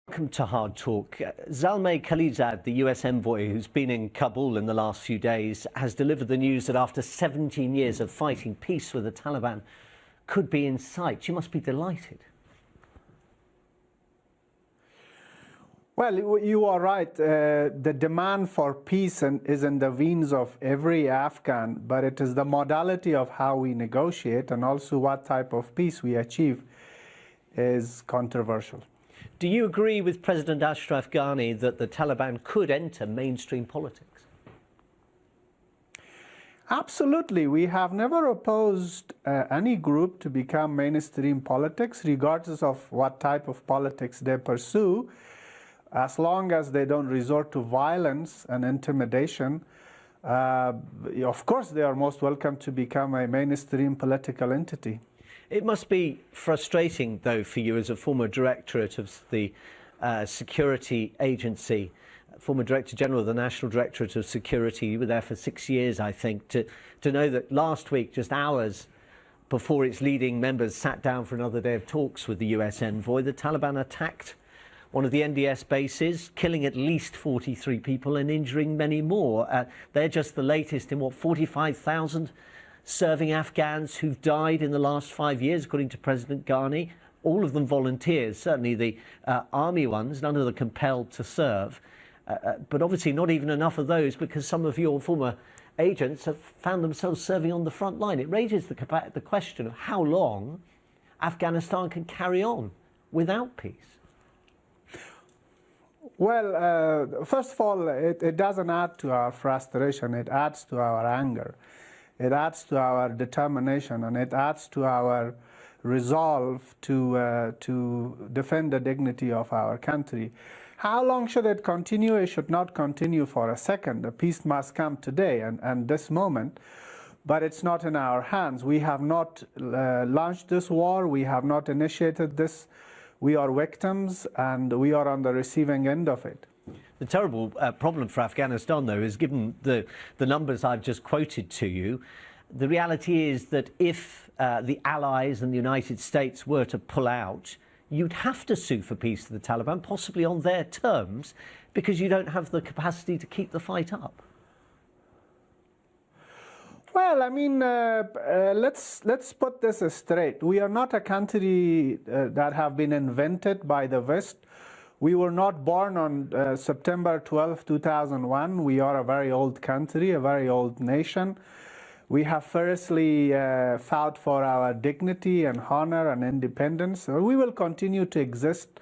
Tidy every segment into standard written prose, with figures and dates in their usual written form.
Welcome to Hard Talk. Zalmay Khalilzad, the US envoy who's been in Kabul in the last few days, has delivered the news that after 17 years of fighting, peace with the Taliban could be in sight. You must be delighted. Well, you are right. The demand for peace is in the veins of every Afghan, but it is the modality of how we negotiate and also what type of peace we achieve is controversial. Do you agree with President Ashraf Ghani that the Taliban could enter mainstream politics? Absolutely. We have never opposed any group to become mainstream politics, regardless of what type of politics they pursue, as long as they don't resort to violence and intimidation. Of course, they are most welcome to become a mainstream political entity. It must be frustrating, though, for you as a former directorate of the security agency, former Director General of the National Directorate of Security. You were there for 6 years, I think, to know that last week, just hours before its leading members sat down for another day of talks with the US envoy, the Taliban attacked one of the NDS bases, killing at least 43 people and injuring many more. They're just the latest in, 45,000 serving Afghans who've died in the last 5 years, according to President Ghani. All of them volunteers, certainly the army ones, none of them compelled to serve. But obviously not even enough of those, because some of your former agents have found themselves serving on the front line. It raises the question of how long Afghanistan can carry on without peace. Well, first of all, it doesn't add to our frustration. It adds to our anger. It adds to our determination, and it adds to our resolve to defend the dignity of our country. How long should it continue? It should not continue for a second. The peace must come today and this moment, but it's not in our hands. We have not launched this war. We have not initiated this. We are victims, and we are on the receiving end of it. The terrible problem for Afghanistan, though, is given the numbers I've just quoted to you, the reality is that if the Allies and the United States were to pull out, you'd have to sue for peace to the Taliban, possibly on their terms, because you don't have the capacity to keep the fight up. Well, I mean, let's put this straight. We are not a country that have been invented by the West. We were not born on September 12, 2001. We are a very old country, a very old nation. We have fiercely fought for our dignity and honor and independence. We will continue to exist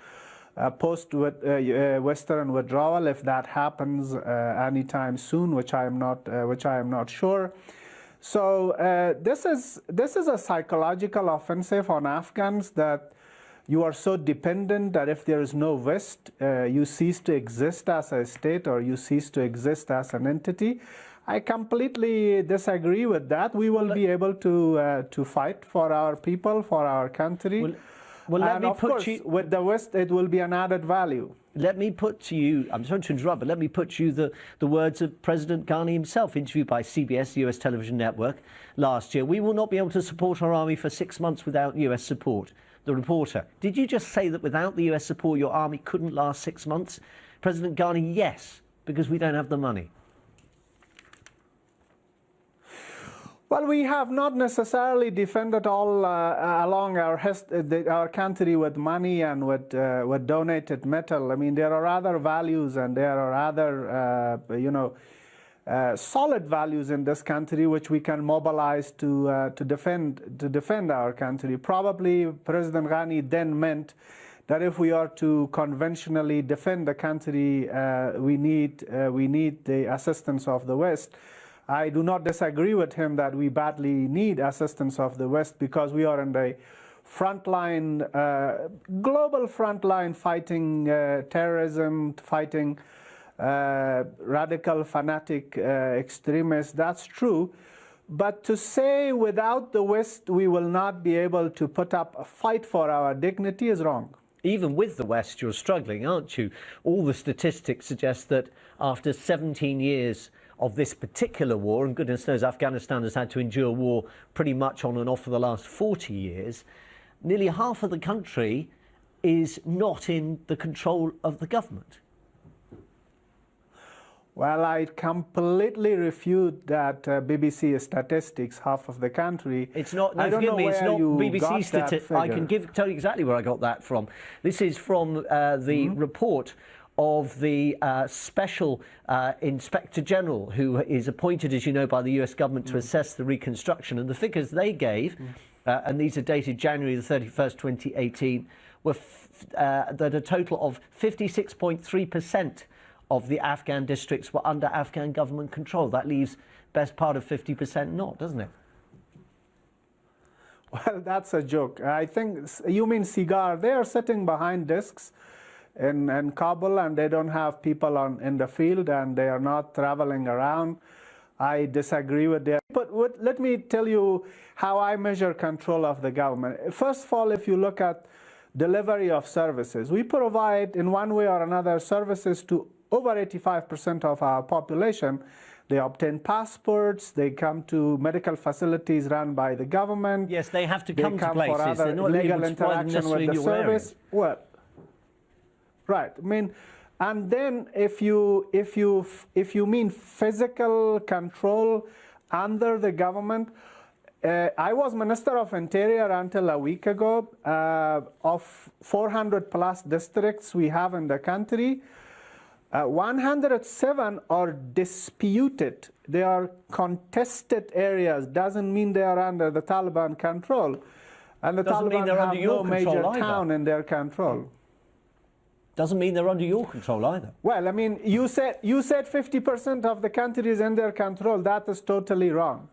post-Western withdrawal, if that happens anytime soon, which I am not sure. So this is a psychological offensive on Afghans, that you are so dependent that if there is no West, you cease to exist as a state, or you cease to exist as an entity. I completely disagree with that. We will be able to fight for our people, for our country. Well, let and me of put course, you... with the West, it will be an added value. Let me put to you, I'm sorry to interrupt, but let me put to you the words of President Ghani himself, interviewed by CBS, the US television network, last year. We will not be able to support our army for 6 months without US support. The reporter: did you just say that without the US support, your army couldn't last 6 months? President Ghani: yes, because we don't have the money. Well, we have not necessarily defended all along our country with money and with donated metal. I mean, there are other values, and there are other, solid values in this country which we can mobilize to defend our country. Probably President Ghani then meant that if we are to conventionally defend the country, we need the assistance of the West. I do not disagree with him that we badly need assistance of the West, because we are in the frontline, global frontline, fighting terrorism, fighting radical, fanatic extremists. That's true. But to say without the West we will not be able to put up a fight for our dignity is wrong. Even with the West, you're struggling, aren't you? All the statistics suggest that after 17 years of this particular war, and goodness knows Afghanistan has had to endure war pretty much on and off for the last 40 years, nearly half of the country is not in the control of the government? Well, I completely refute that BBC statistics, half of the country. It's not, no, I don't forgive know me, it's where not you BBC got that statistics. I can tell you exactly where I got that from. This is from the report of the Special Inspector General, who is appointed, as you know, by the US government to assess the reconstruction. And the figures they gave, and these are dated January the 31st, 2018, were that a total of 56.3% of the Afghan districts were under Afghan government control. That leaves best part of 50% not, doesn't it? Well, that's a joke. I think you mean Cigar. They are sitting behind desks in Kabul, and they don't have people in the field, and they are not traveling around. I disagree with that. But let me tell you how I measure control of the government. First of all, if you look at delivery of services, we provide in one way or another services to over 85% of our population. They obtain passports, they come to medical facilities run by the government. Yes, they have to come to places. For other they're not legal able to provide them interaction with the in your service. areas. Well, right. I mean, and then if you mean physical control under the government, I was Minister of Interior until a week ago. Of 400 plus districts we have in the country, 107 are disputed. They are contested areas. Doesn't mean they are under the Taliban control. And the Taliban have no major town in their control. Doesn't mean they're under your control either. Well, I mean, you said 50% of the country is in their control. That is totally wrong.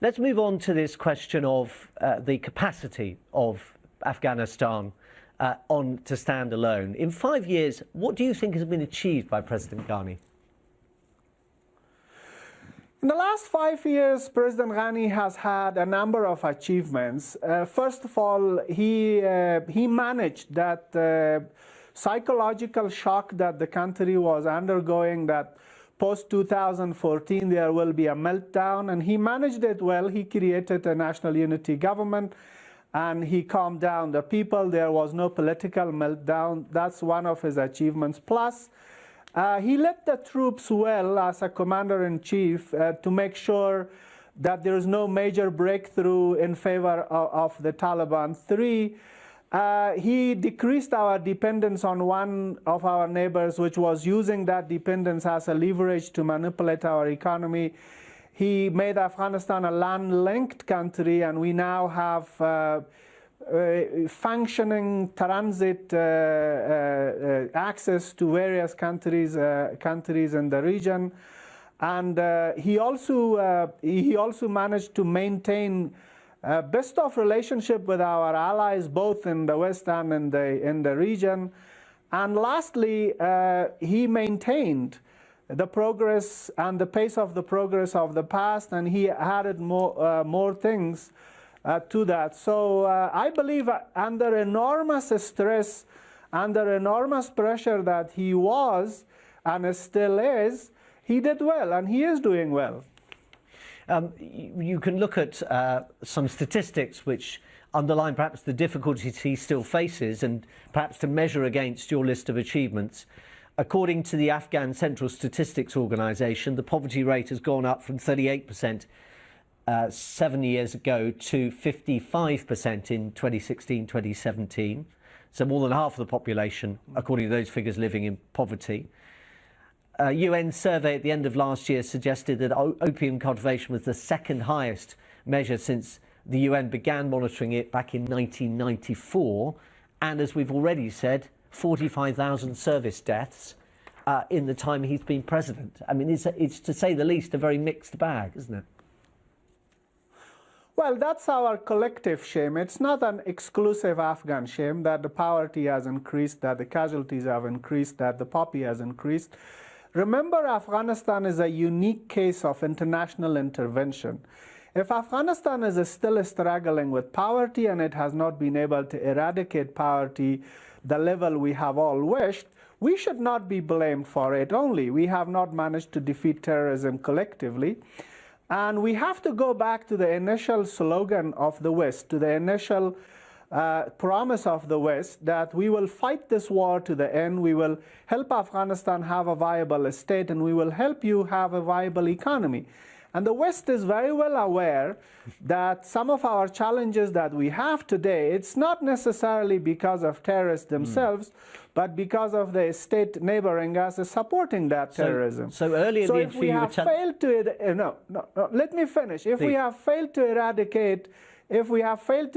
Let's move on to this question of the capacity of Afghanistan to stand alone. In 5 years, what do you think has been achieved by President Ghani? In the last 5 years, President Ghani has had a number of achievements. First of all, he managed that psychological shock that the country was undergoing, that post-2014 there will be a meltdown, and he managed it well. He created a national unity government, and he calmed down the people. There was no political meltdown. That's one of his achievements. Plus, he led the troops well as a commander-in-chief to make sure that there is no major breakthrough in favor of the Taliban. Three, he decreased our dependence on one of our neighbors, which was using that dependence as a leverage to manipulate our economy. He made Afghanistan a land-linked country, and we now have functioning transit access to various countries in the region. And he also managed to maintain best of relationship with our allies, both in the West and in the region. And lastly, he maintained the progress and the pace of the progress of the past, and he added more things to that. So I believe under enormous stress, under enormous pressure that he was and still is, he did well, and he is doing well. You can look at some statistics which underline perhaps the difficulties he still faces, and perhaps to measure against your list of achievements. According to the Afghan Central Statistics Organization, the poverty rate has gone up from 38% 7 years ago to 55% in 2016-2017. So more than half of the population, according to those figures, living in poverty. A UN survey at the end of last year suggested that opium cultivation was the second highest measure since the UN began monitoring it back in 1994. And as we've already said, 45,000 service deaths in the time he's been president. I mean, it's to say the least a very mixed bag, isn't it? Well, that's our collective shame. It's not an exclusive Afghan shame that the poverty has increased, that the casualties have increased, that the poppy has increased. Remember, Afghanistan is a unique case of international intervention. If Afghanistan is still struggling with poverty and it has not been able to eradicate poverty the level we have all wished, we should not be blamed for it only. We have not managed to defeat terrorism collectively. And we have to go back to the initial slogan of the West, to the initial promise of the West that we will fight this war to the end, we will help Afghanistan have a viable state, and we will help you have a viable economy. And the West is very well aware that some of our challenges that we have today, it's not necessarily because of terrorists themselves, but because of the state neighboring us is supporting that terrorism. So earlier in the interview, if we have failed to, let me finish. If we have failed to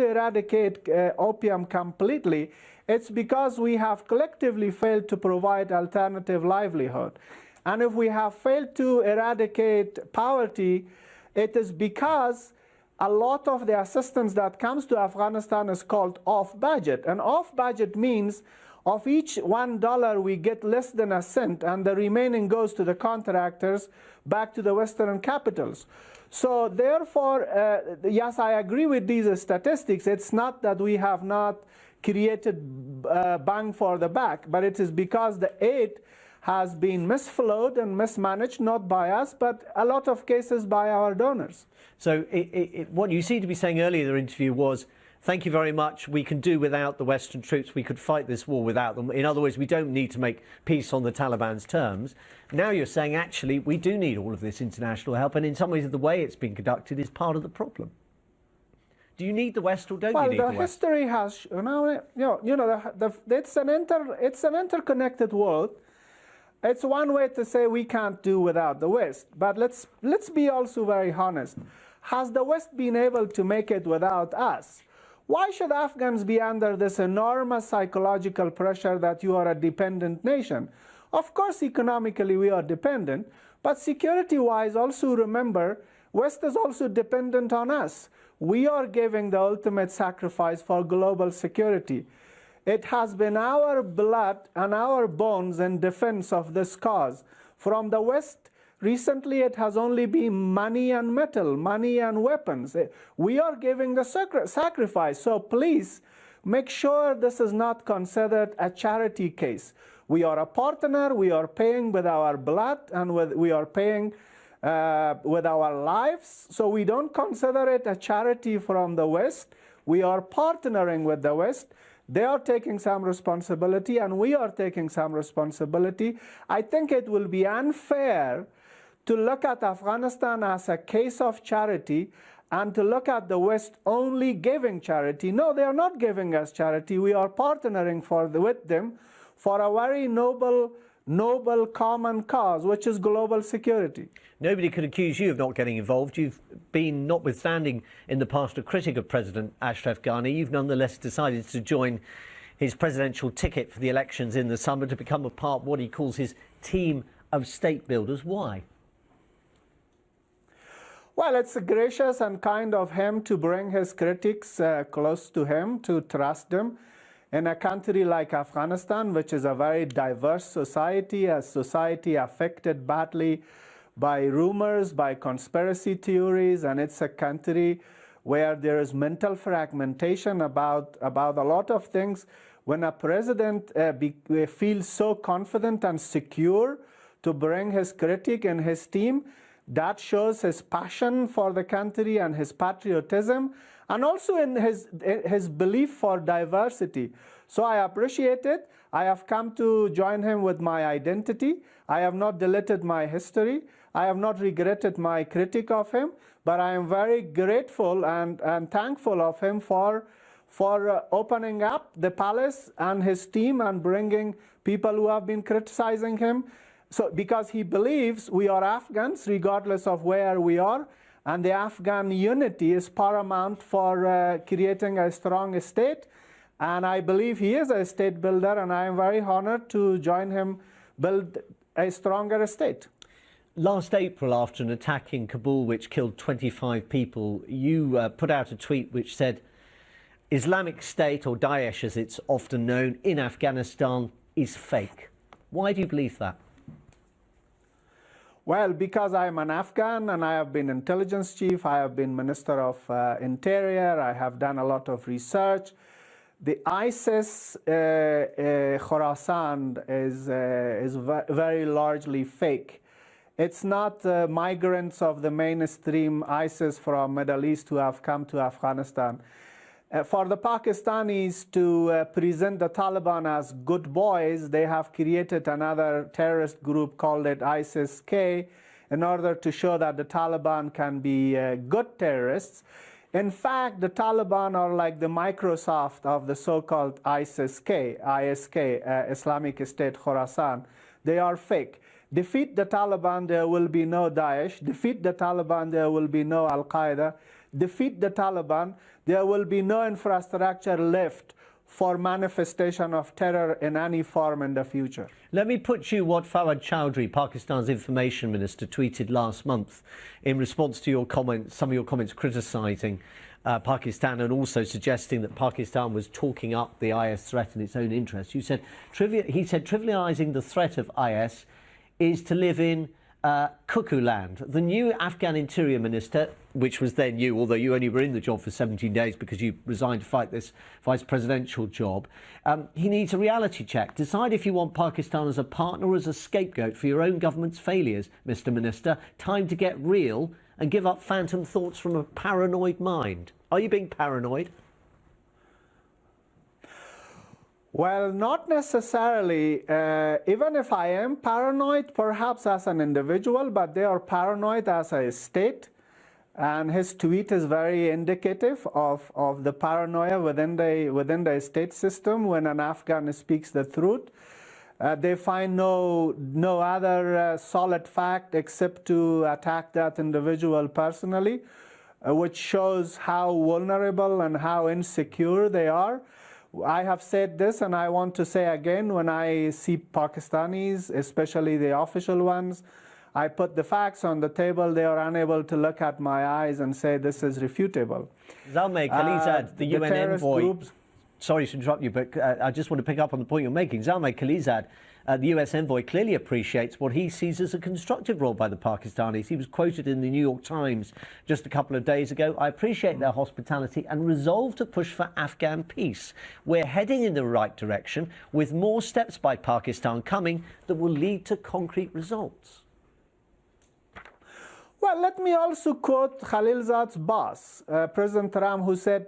eradicate, opium completely, it's because we have collectively failed to provide alternative livelihood. And if we have failed to eradicate poverty, it is because a lot of the assistance that comes to Afghanistan is called off-budget. And off-budget means of each $1 we get less than a cent, and the remaining goes to the contractors back to the Western capitals. So therefore, yes, I agree with these statistics. It's not that we have not created bang for the buck, but it is because the aid has been misflowed and mismanaged, not by us, but a lot of cases by our donors. So what you seem to be saying earlier in the interview was, thank you very much, we can do without the Western troops, we could fight this war without them. In other words, we don't need to make peace on the Taliban's terms. Now you're saying, actually, we do need all of this international help, and in some ways the way it's been conducted is part of the problem. Do you need the West or don't you need the West? Well, the history has, it's an interconnected world. It's one way to say we can't do without the West. But let's be also very honest. Has the West been able to make it without us? Why should Afghans be under this enormous psychological pressure that you are a dependent nation? Of course, economically we are dependent, but security-wise also remember, West is also dependent on us. We are giving the ultimate sacrifice for global security. It has been our blood and our bones in defense of this cause. From the West, recently it has only been money and metal, money and weapons. We are giving the sacrifice. So please make sure this is not considered a charity case. We are a partner, we are paying with our blood, and we are paying with our lives. So we don't consider it a charity from the West. We are partnering with the West. They are taking some responsibility, and we are taking some responsibility. I think it will be unfair to look at Afghanistan as a case of charity and to look at the West only giving charity. No, they are not giving us charity. We are partnering with them for a very noble common cause, which is global security. Nobody could accuse you of not getting involved. You've been, notwithstanding in the past, a critic of President Ashraf Ghani. You've nonetheless decided to join his presidential ticket for the elections in the summer to become a part of what he calls his team of state builders. Why? Well, it's gracious and kind of him to bring his critics close to him, to trust them. In a country like Afghanistan, which is a very diverse society, a society affected badly by rumors, by conspiracy theories, and it's a country where there is mental fragmentation about a lot of things. When a president feels so confident and secure to bring his critic and his team, that shows his passion for the country and his patriotism, and also in his belief for diversity. So I appreciate it. I have come to join him with my identity. I have not deleted my history. I have not regretted my critique of him, but I am very grateful and thankful of him for opening up the palace and his team and bringing people who have been criticizing him. So because he believes we are Afghans regardless of where we are, and the Afghan unity is paramount for creating a strong state. And I believe he is a state builder, and I am very honored to join him build a stronger state. Last April, after an attack in Kabul which killed 25 people, you put out a tweet which said, Islamic State, or Daesh as it's often known, in Afghanistan is fake. Why do you believe that? Well, because I am an Afghan and I have been intelligence chief, I have been Minister of Interior, I have done a lot of research. The ISIS Khorasan is very largely fake. It's not migrants of the mainstream ISIS from Middle East who have come to Afghanistan. For the Pakistanis to present the Taliban as good boys, they have created another terrorist group called it ISIS-K in order to show that the Taliban can be good terrorists. In fact, the Taliban are like the Microsoft of the so-called ISIS-K, Islamic State Khorasan. They are fake. Defeat the Taliban, there will be no Daesh. Defeat the Taliban, there will be no Al-Qaeda. Defeat the Taliban, there will be no infrastructure left for manifestation of terror in any form in the future. Let me put you what Fawad Chowdhury, Pakistan's information minister, tweeted last month in response to your comments, some of your comments criticising Pakistan and also suggesting that Pakistan was talking up the IS threat in its own interest. You said, he said, trivialising the threat of IS is to live in cuckoo land. The new Afghan interior minister, which was then you, although you only were in the job for 17 days because you resigned to fight this vice presidential job, he needs a reality check. Decide if you want Pakistan as a partner or as a scapegoat for your own government's failures, Mr. Minister. Time to get real and give up phantom thoughts from a paranoid mind. Are you being paranoid? Well, not necessarily. Even if I am paranoid, perhaps as an individual, but they are paranoid as a state. And his tweet is very indicative of the paranoia within the state system. When an Afghan speaks the truth, they find no other solid fact except to attack that individual personally, which shows how vulnerable and how insecure they are. I have said this, and I want to say again, when I see Pakistanis, especially the official ones, I put the facts on the table. They are unable to look at my eyes and say this is refutable. Zalmay Khalilzad, the UN envoy. Sorry to interrupt you, but I just want to pick up on the point you're making. Zalmay Khalilzad, the US envoy, clearly appreciates what he sees as a constructive role by the Pakistanis. He was quoted in the New York Times just a couple of days ago. I appreciate their hospitality and resolve to push for Afghan peace. We're heading in the right direction with more steps by Pakistan coming that will lead to concrete results. Well, let me also quote Khalilzad's boss, President Trump, who said,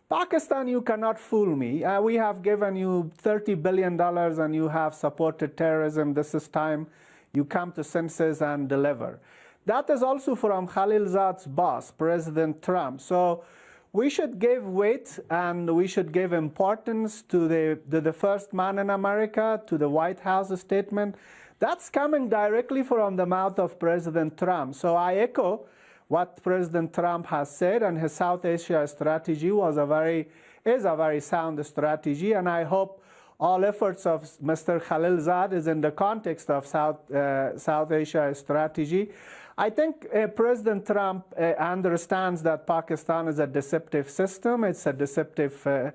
Pakistan, you cannot fool me. We have given you $30 billion and you have supported terrorism. This is time you come to senses and deliver. That is also from Khalilzad's boss, President Trump. So we should give weight and we should give importance to the first man in America, to the White House statement. That's coming directly from the mouth of President Trump. So I echo what President Trump has said, and his South Asia strategy is a very sound strategy, and I hope all efforts of Mr. Khalilzad is in the context of South Asia strategy. I think President Trump understands that Pakistan is a deceptive system, it's a deceptive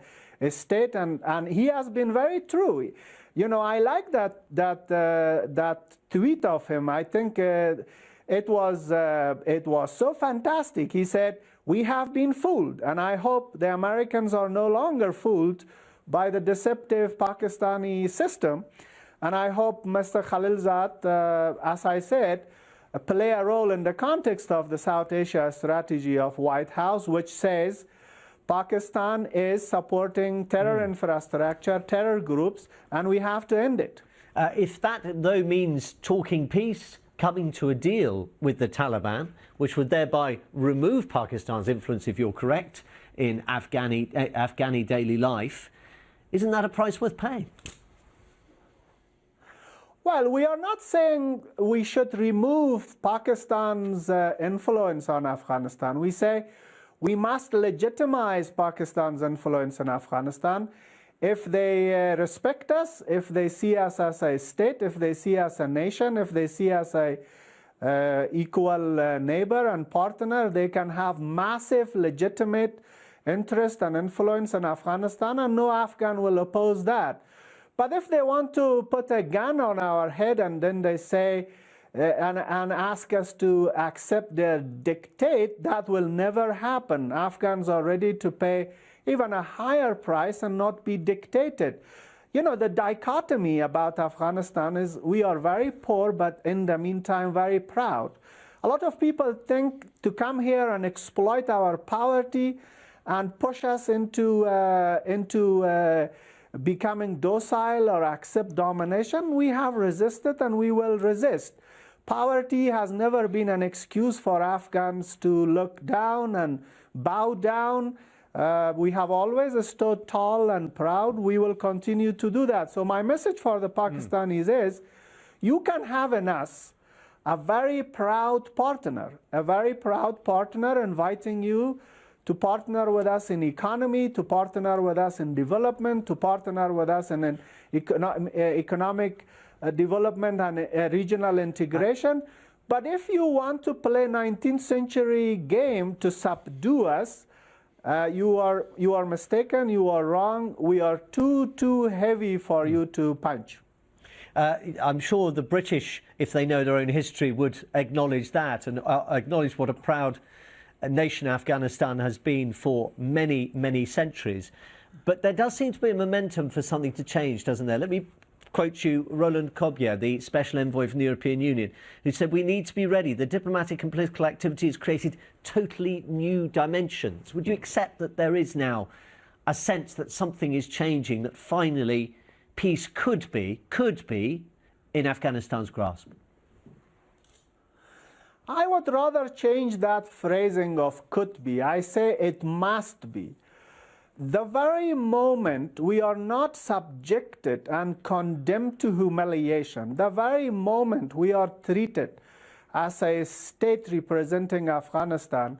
state, and he has been very true. You know, I like that tweet of him. I think it was so fantastic. He said, we have been fooled, and I hope the Americans are no longer fooled by the deceptive Pakistani system. And I hope Mr. Khalilzad, as I said, play a role in the context of the South Asia strategy of White House, which says Pakistan is supporting terror infrastructure, terror groups, and we have to end it. If that, though, means talking peace, coming to a deal with the Taliban, which would thereby remove Pakistan's influence, if you're correct, in Afghani daily life, isn't that a price worth paying? Well, we are not saying we should remove Pakistan's influence on Afghanistan. We say we must legitimize Pakistan's influence in Afghanistan. If they respect us, if they see us as a state, if they see us as a nation, if they see us as an equal neighbor and partner, they can have massive legitimate interest and influence in Afghanistan, and no Afghan will oppose that. But if they want to put a gun on our head and then they say and ask us to accept their dictate, that will never happen. Afghans are ready to pay even a higher price and not be dictated. You know, the dichotomy about Afghanistan is we are very poor, but in the meantime very proud. A lot of people think to come here and exploit our poverty and push us into becoming docile or accept domination, we have resisted and we will resist. Poverty has never been an excuse for Afghans to look down and bow down. We have always stood tall and proud. We will continue to do that. So my message for the Pakistanis is, you can have in us a very proud partner inviting you to partner with us in economy, to partner with us in development, to partner with us in economic development and regional integration. But if you want to play 19th century game to subdue us, you are mistaken, you are wrong. We are too heavy for you to punch. I'm sure the British, if they know their own history, would acknowledge that and acknowledge what a proud nation Afghanistan has been for many, many centuries. But there does seem to be a momentum for something to change, doesn't there? Let me quote you, Roland Kobia, the Special Envoy from the European Union, who said, "We need to be ready. The diplomatic and political activity has created totally new dimensions." Would you accept that there is now a sense that something is changing, that finally peace could be in Afghanistan's grasp? I would rather change that phrasing of could be. I say it must be. The very moment we are not subjected and condemned to humiliation, the very moment we are treated as a state representing Afghanistan,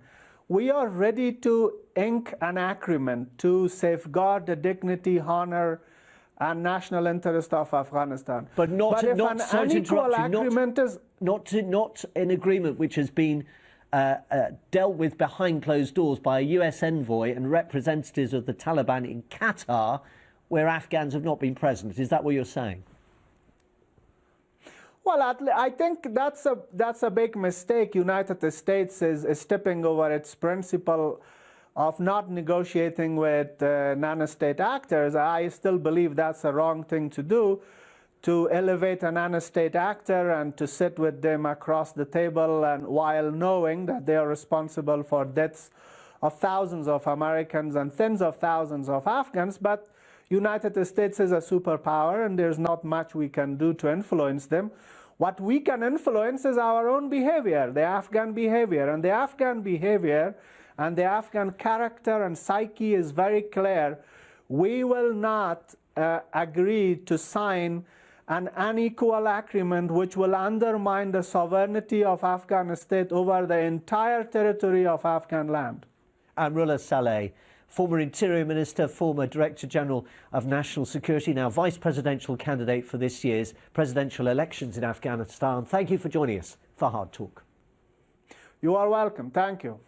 we are ready to ink an agreement to safeguard the dignity, honor, and national interest of Afghanistan. But not if not an sorry to unequal interrupt you, agreement is not an agreement which has been dealt with behind closed doors by a US envoy and representatives of the Taliban in Qatar, where Afghans have not been present. Is that what you're saying? Well, I think that's a big mistake. United States is stepping over its principle of not negotiating with non-state actors. I still believe that's a wrong thing to do, to elevate a non-state actor and to sit with them across the table, and while knowing that they are responsible for deaths of thousands of Americans and tens of thousands of Afghans. But United States is a superpower, and there's not much we can do to influence them. What we can influence is our own behavior, the Afghan behavior. And the Afghan behavior and the Afghan character and psyche is very clear. We will not agree to sign an unequal agreement which will undermine the sovereignty of Afghan state over the entire territory of Afghan land. Amrullah Saleh, former Interior Minister, former Director General of National Security, now Vice Presidential candidate for this year's presidential elections in Afghanistan. Thank you for joining us for Hard Talk. You are welcome. Thank you.